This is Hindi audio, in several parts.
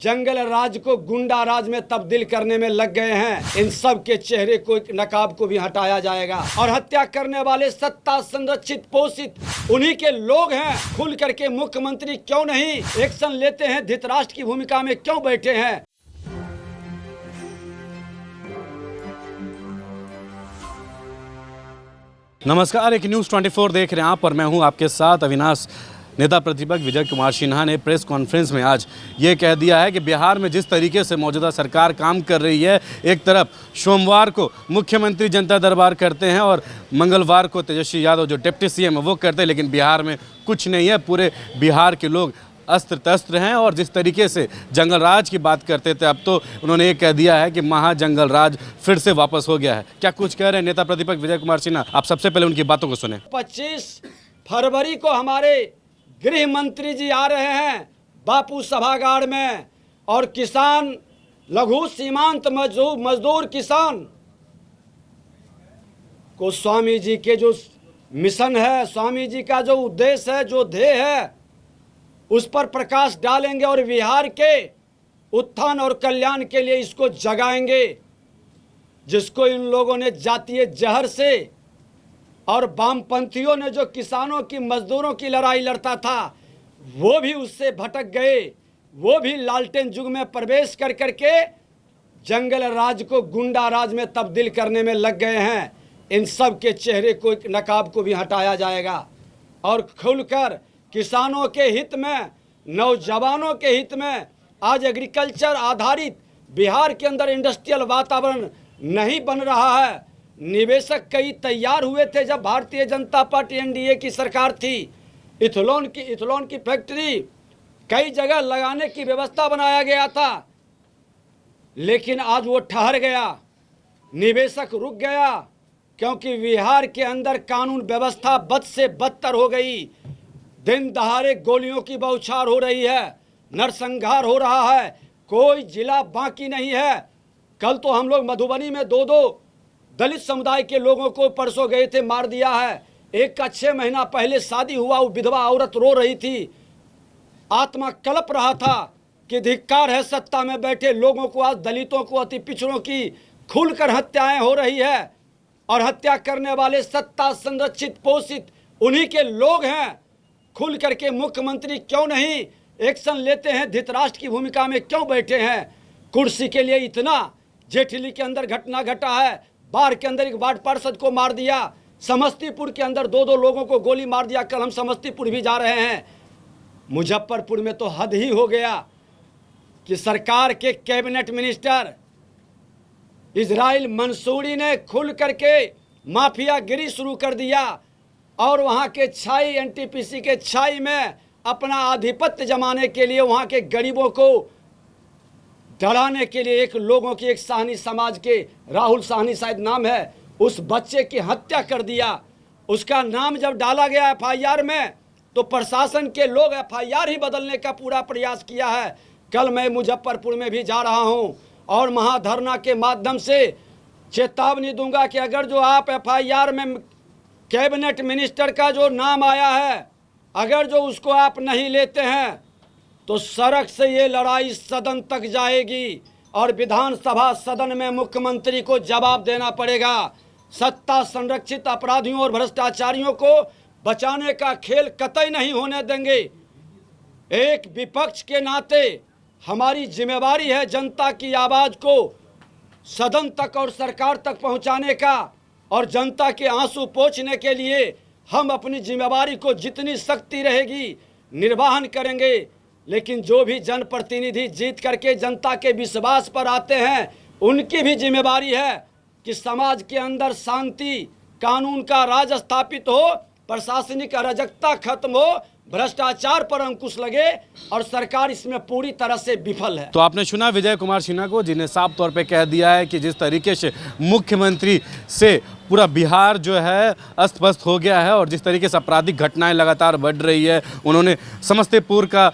जंगल राज को गुंडा राज में तब्दील करने में लग गए हैं। इन सब के चेहरे को, नकाब को भी हटाया जाएगा और हत्या करने वाले सत्ता संरक्षित पोषित उन्हीं के लोग हैं। खुल करके मुख्यमंत्री क्यों नहीं एक्शन लेते हैं? धृतराष्ट्र की भूमिका में क्यों बैठे हैं? नमस्कार, एक न्यूज़ 24 देख रहे हैं आप और मैं हूं आपके साथ अविनाश। नेता प्रतिपक्ष विजय कुमार सिन्हा ने प्रेस कॉन्फ्रेंस में आज ये कह दिया है कि बिहार में जिस तरीके से मौजूदा सरकार काम कर रही है, एक तरफ सोमवार को मुख्यमंत्री जनता दरबार करते हैं और मंगलवार को तेजस्वी यादव जो डिप्टी सीएम है वो करते हैं, लेकिन बिहार में कुछ नहीं है। पूरे बिहार के लोग अस्त्र तस्त्र हैं और जिस तरीके से जंगल राज की बात करते थे, अब तो उन्होंने ये कह दिया है कि महा जंगल राज फिर से वापस हो गया है। क्या कुछ कह रहे हैं नेता प्रतिपक्ष विजय कुमार सिन्हा? आप सबसे पहले उनकी बातों को सुने। 25 फरवरी को हमारे गृह मंत्री जी आ रहे हैं बापू सभागार में, और किसान, लघु सीमांत मजदूर किसान को स्वामी जी के जो मिशन है, स्वामी जी का जो उद्देश्य है, जो ध्येय है, उस पर प्रकाश डालेंगे और बिहार के उत्थान और कल्याण के लिए इसको जगाएंगे। जिसको इन लोगों ने जातीय जहर से और वामपंथियों ने जो किसानों की, मजदूरों की लड़ाई लड़ता था, वो भी उससे भटक गए। वो भी लालटेन युग में प्रवेश कर करके जंगल राज को गुंडा राज में तब्दील करने में लग गए हैं। इन सब के चेहरे को, नकाब को भी हटाया जाएगा और खुलकर किसानों के हित में, नौजवानों के हित में, आज एग्रीकल्चर आधारित बिहार के अंदर इंडस्ट्रियल वातावरण नहीं बन रहा है। निवेशक कई तैयार हुए थे जब भारतीय जनता पार्टी एनडीए की सरकार थी। इथेनॉल की फैक्ट्री कई जगह लगाने की व्यवस्था बनाया गया था, लेकिन आज वो ठहर गया, निवेशक रुक गया, क्योंकि बिहार के अंदर कानून व्यवस्था बद से बदतर हो गई। दिन दहाड़े गोलियों की बौछार हो रही है, नरसंहार हो रहा है, कोई जिला बाकी नहीं है। कल तो हम लोग मधुबनी में दो दलित समुदाय के लोगों को परसों गए थे, मार दिया है। एक का 6 महीना पहले शादी हुआ, वो विधवा औरत रो रही थी, आत्मा कलप रहा था कि धिक्कार है सत्ता में बैठे लोगों को। आज दलितों को, अति पिछड़ों की खुलकर हत्याएं हो रही है और हत्या करने वाले सत्ता संरक्षित पोषित उन्हीं के लोग हैं। खुल करके मुख्यमंत्री क्यों नहीं एक्शन लेते हैं? धृतराष्ट्र की भूमिका में क्यों बैठे हैं? कुर्सी के लिए इतना जेठली के अंदर घटना घटा है, बाढ़ के अंदर एक वार्ड पार्षद को मार दिया, समस्तीपुर के अंदर 2 लोगों को गोली मार दिया। कल हम समस्तीपुर भी जा रहे हैं। मुजफ्फरपुर में तो हद ही हो गया कि सरकार के कैबिनेट मिनिस्टर इजराइल मंसूरी ने खुल करके माफियागिरी शुरू कर दिया और वहाँ के छाई, एनटीपीसी के छाई में अपना आधिपत्य जमाने के लिए, वहाँ के गरीबों को डराने के लिए एक लोगों की, एक साहनी समाज के, राहुल साहनी शायद नाम है, उस बच्चे की हत्या कर दिया। उसका नाम जब डाला गया एफआईआर में, तो प्रशासन के लोग एफआईआर ही बदलने का पूरा प्रयास किया है। कल मैं मुजफ्फरपुर में भी जा रहा हूं और महाधरना के माध्यम से चेतावनी दूंगा कि अगर जो आप एफआईआर में कैबिनेट मिनिस्टर का जो नाम आया है, अगर जो उसको आप नहीं लेते हैं, तो सड़क से ये लड़ाई सदन तक जाएगी और विधानसभा सदन में मुख्यमंत्री को जवाब देना पड़ेगा। सत्ता संरक्षित अपराधियों और भ्रष्टाचारियों को बचाने का खेल कतई नहीं होने देंगे। एक विपक्ष के नाते हमारी जिम्मेवारी है जनता की आवाज़ को सदन तक और सरकार तक पहुंचाने का, और जनता के आंसू पोंछने के लिए हम अपनी जिम्मेवारी को जितनी शक्ति रहेगी निर्वहन करेंगे। लेकिन जो भी जनप्रतिनिधि जीत करके जनता के विश्वास पर आते हैं, उनकी भी जिम्मेवारी है कि समाज के अंदर शांति, कानून का राज स्थापित हो, प्रशासनिक अराजकता खत्म हो, भ्रष्टाचार पर अंकुश लगे, और सरकार इसमें पूरी तरह से विफल है। तो आपने सुना विजय कुमार सिन्हा को, जिन्हें साफ तौर पे कह दिया है कि जिस तरीके से मुख्यमंत्री से पूरा बिहार जो है अस्त व्यस्त हो गया है और जिस तरीके से आपराधिक घटनाएं लगातार बढ़ रही है, उन्होंने समस्तीपुर का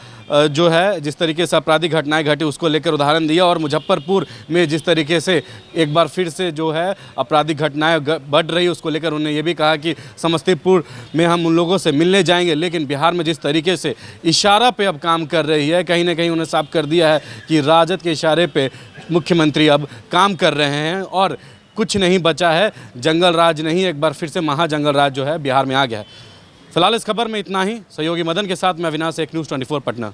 जो है जिस तरीके से आपराधिक घटनाएं घटी उसको लेकर उदाहरण दिया और मुजफ्फरपुर में जिस तरीके से एक बार फिर से जो है आपराधिक घटनाएं बढ़ रही है उसको लेकर उन्होंने ये भी कहा कि समस्तीपुर में हम उन लोगों से मिलने जाएंगे। लेकिन बिहार में जिस तरीके से इशारा पे अब काम कर रही है, कहीं ना कहीं उन्होंने साफ कर दिया है कि राजद के इशारे पे मुख्यमंत्री अब काम कर रहे हैं और कुछ नहीं बचा है, जंगल राज नहीं, एक बार फिर से महाजंगल राज जो है बिहार में आ गया है। फिलहाल इस खबर में इतना ही। सहयोगी मदन के साथ मैं अविनाश, एक न्यूज़ 24 पटना।